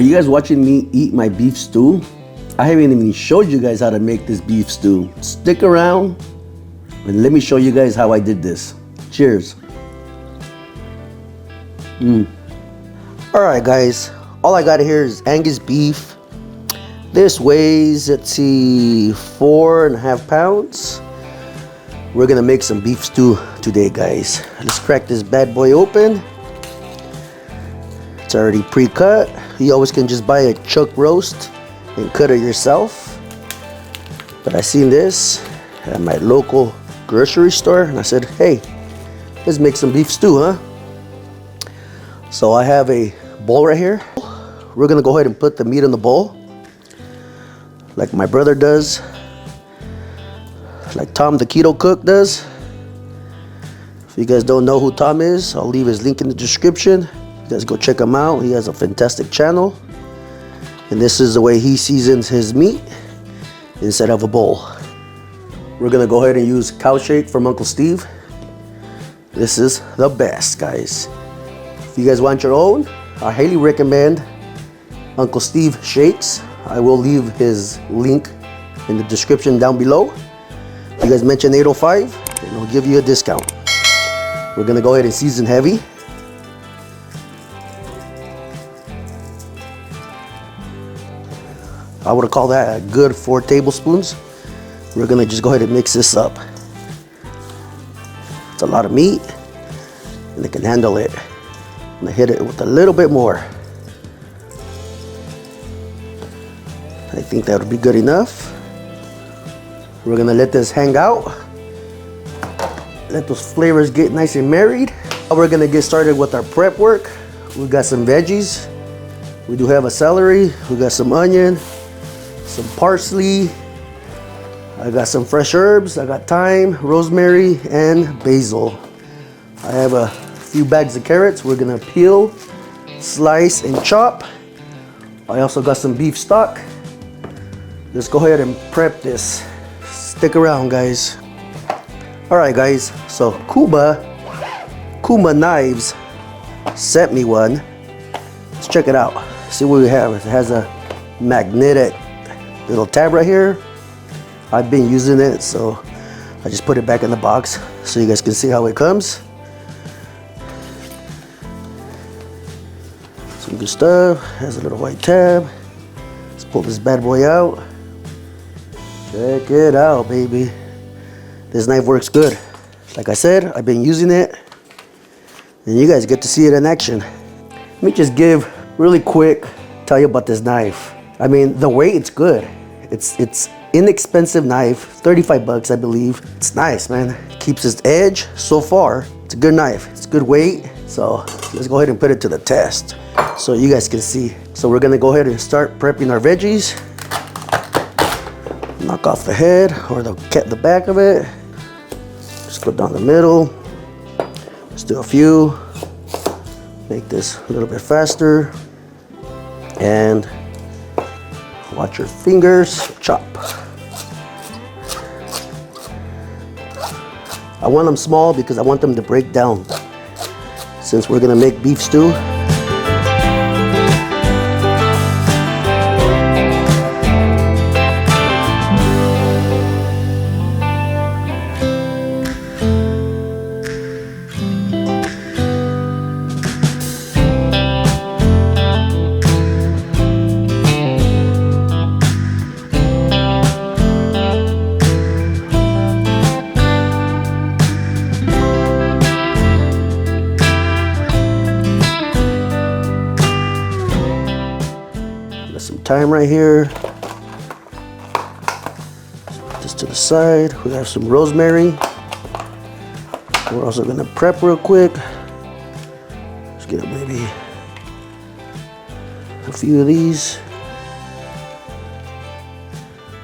you guys watching me eat my beef stew? I haven't even showed you guys how to make this beef stew. Stick around and let me show you guys how I did this. Cheers. Alright guys, all I got here is Angus beef. This weighs, let's see, 4.5 pounds. We're gonna make some beef stew today, guys. Let's crack this bad boy open. It's already pre-cut. You always can just buy a chuck roast and cut it yourself. But I seen this at my local grocery store and I said, hey, let's make some beef stew, huh? So I have a bowl right here. We're gonna go ahead and put the meat in the bowl like my brother does, like Tom the Keto Cook does. If you guys don't know who Tom is, I'll leave his link in the description. You guys go check him out. He has a fantastic channel. And this is the way he seasons his meat instead of a bowl. We're gonna go ahead and use cow shake from Uncle Steve. This is the best, guys. If you guys want your own, I highly recommend Uncle Steve Shakes. I will leave his link in the description down below. If you guys mention 805, and he'll give you a discount. We're gonna go ahead and season heavy. I would call that a good 4 tablespoons. We're gonna just go ahead and mix this up. It's a lot of meat, and it can handle it. I'm gonna hit it with a little bit more. I think that would be good enough. We're gonna let this hang out. Let those flavors get nice and married. Now we're gonna get started with our prep work. We got some veggies. We do have a celery. We got some onion, some parsley. I got some fresh herbs. I got thyme, rosemary, and basil. I have a few bags of carrots. We're gonna peel, slice, and chop. I also got some beef stock. Let's go ahead and prep this. Stick around, guys. All right, guys. So Kuma Knives sent me one. Let's check it out. See what we have. It has a magnetic little tab right here. I've been using it, so I just put it back in the box so you guys can see how it comes. Some good stuff. Has a little white tab. Let's pull this bad boy out. Check it out, baby. This knife works good. Like I said, I've been using it, and you guys get to see it in action. Let me just give really quick, tell you about this knife. I mean, the weight's good. It's inexpensive knife, 35 bucks, I believe. It's nice, man. It keeps its edge. So far, it's a good knife. It's good weight. So let's go ahead and put it to the test so you guys can see. So we're gonna go ahead and start prepping our veggies. Knock off the head or the back of it. Just go down the middle. Let's do a few. Make this a little bit faster. And watch your fingers chop. I want them small because I want them to break down. Since we're gonna make beef stew. Some thyme right here. Put this to the side. We have some rosemary. We're also gonna prep real quick. Let's get maybe a few of these.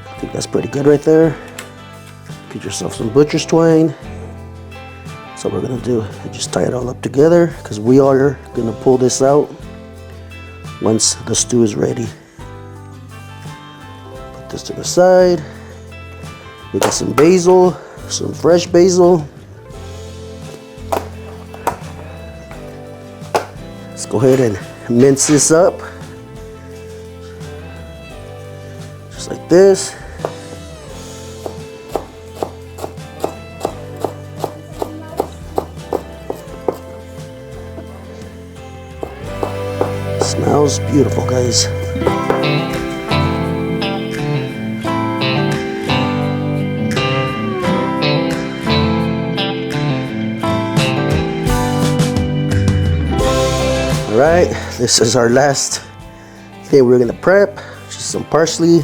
I think that's pretty good right there. Get yourself some butcher's twine. So what we're gonna do is just tie it all up together because we are gonna pull this out once the stew is ready. Put this to the side. We got some basil, some fresh basil. Let's go ahead and mince this up. Just like this. Smells beautiful, guys. All right, this is our last thing we're gonna prep. Just some parsley.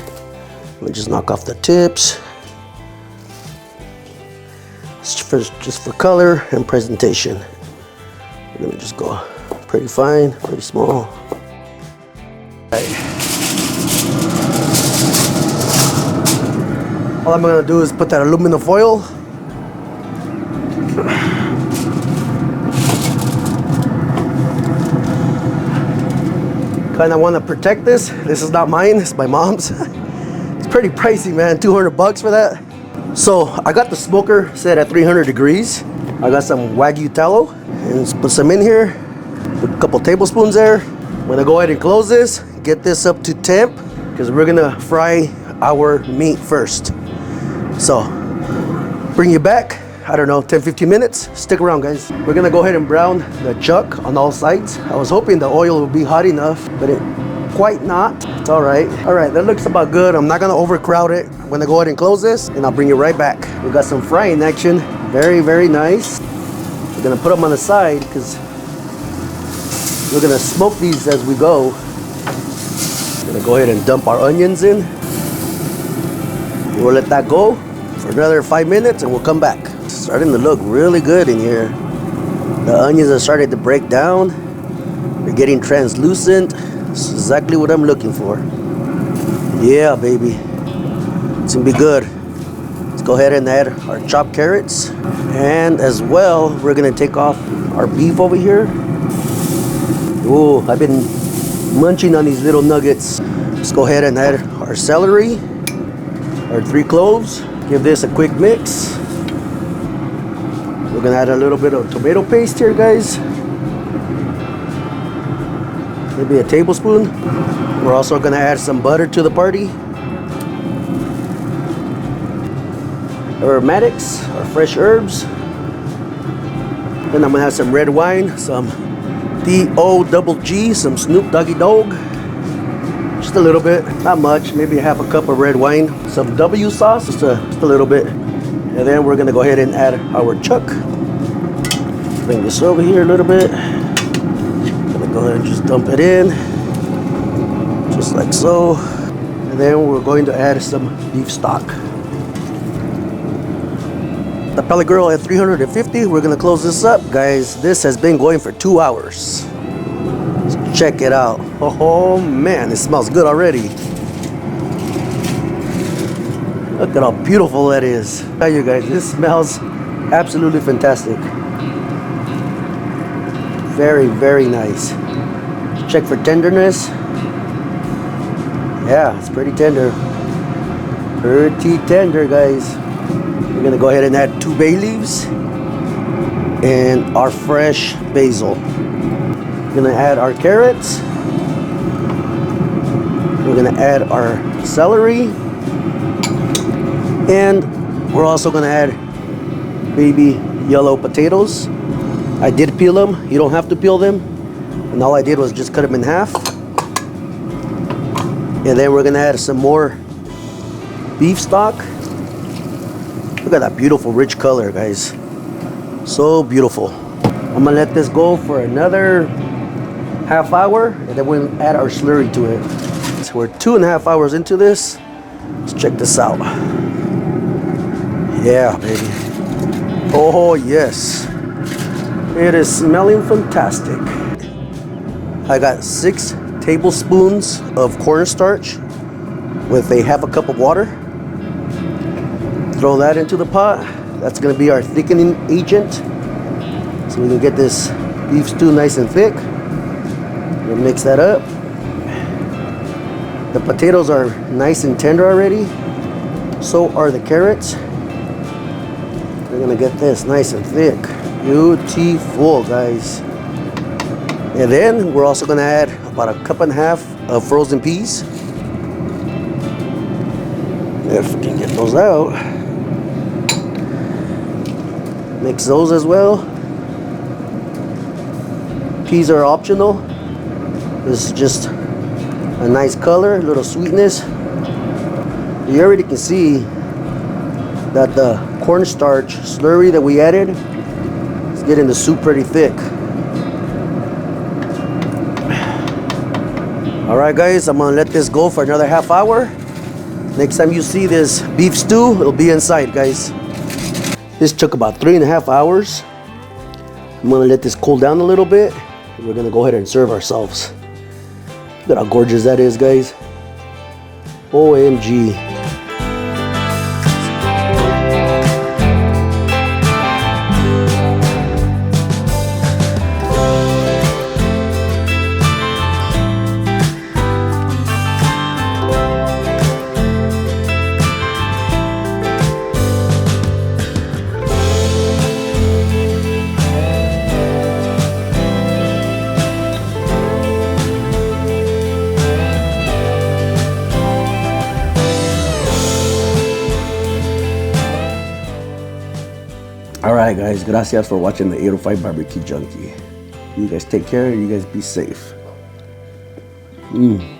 Let me just knock off the tips. Just for color and presentation. We're gonna just go pretty fine, pretty small. All I'm gonna do is put that aluminum foil. Kinda wanna protect this. This is not mine, it's my mom's. It's pretty pricey, man, 200 bucks for that. So I got the smoker set at 300 degrees. I got some Wagyu tallow and put some in here. Put a couple tablespoons there. I'm gonna go ahead and close this, get this up to temp, because we're gonna fry our meat first. So, bring you back, I don't know, 10-15 minutes. Stick around, guys. We're gonna go ahead and brown the chuck on all sides. I was hoping the oil would be hot enough, but it quite not. It's all right. All right, that looks about good. I'm not gonna overcrowd it. I'm gonna go ahead and close this, and I'll bring you right back. We got some frying action. Very, very nice. We're gonna put them on the side, because we're gonna smoke these as we go. We're gonna go ahead and dump our onions in. We'll let that go for another 5 minutes and we'll come back. It's starting to look really good in here. The onions are starting to break down. They're getting translucent. This is exactly what I'm looking for. Yeah, baby. It's gonna be good. Let's go ahead and add our chopped carrots. And as well, we're gonna take off our beef over here. Oh, I've been munching on these little nuggets. Let's go ahead and add our celery, our 3 cloves. Give this a quick mix. We're gonna add a little bit of tomato paste here, guys. Maybe a tablespoon. We're also gonna add some butter to the party. Aromatics, our fresh herbs. Then I'm gonna have some red wine, some D-O-double-G, some Snoop Doggy Dogg. Just a little bit, not much, maybe half a cup of red wine. Some W sauce, just a little bit. And then we're gonna go ahead and add our chuck. Bring this over here a little bit. Gonna go ahead and just dump it in. Just like so. And then we're going to add some beef stock. The pellet grill at 350, we're gonna close this up. Guys, this has been going for 2 hours. Check it out. Oh man, it smells good already. Look at how beautiful that is. I tell you guys, this smells absolutely fantastic. Very, very nice. Check for tenderness. Yeah, it's pretty tender. Pretty tender, guys. We're gonna go ahead and add 2 bay leaves and our fresh basil. We're gonna add our carrots. We're gonna add our celery. And we're also gonna add baby yellow potatoes. I did peel them. You don't have to peel them. And all I did was just cut them in half. And then we're gonna add some more beef stock. Look at that beautiful rich color, guys. So beautiful. I'm gonna let this go for another half hour, and then we'll add our slurry to it. So we're 2.5 hours into this. Let's check this out. Yeah, baby. Oh yes. It is smelling fantastic. I got 6 tablespoons of cornstarch with a half a cup of water. Throw that into the pot. That's gonna be our thickening agent. So we can get this beef stew nice and thick. We'll mix that up. The potatoes are nice and tender already. So are the carrots. We're gonna get this nice and thick. Beautiful, guys. And then we're also gonna add about 1.5 cups of frozen peas. If we can get those out. Mix those as well. Peas are optional. This is just a nice color, a little sweetness. You already can see that the cornstarch slurry that we added is getting the soup pretty thick. Alright guys, I'm gonna let this go for another half hour. Next time you see this beef stew, it'll be inside, guys. This took about 3.5 hours. I'm gonna let this cool down a little bit. We're gonna go ahead and serve ourselves. Look at how gorgeous that is, guys. OMG. Alright guys, gracias for watching the 805 Barbecue Junkie. You guys take care, you guys be safe. Mm.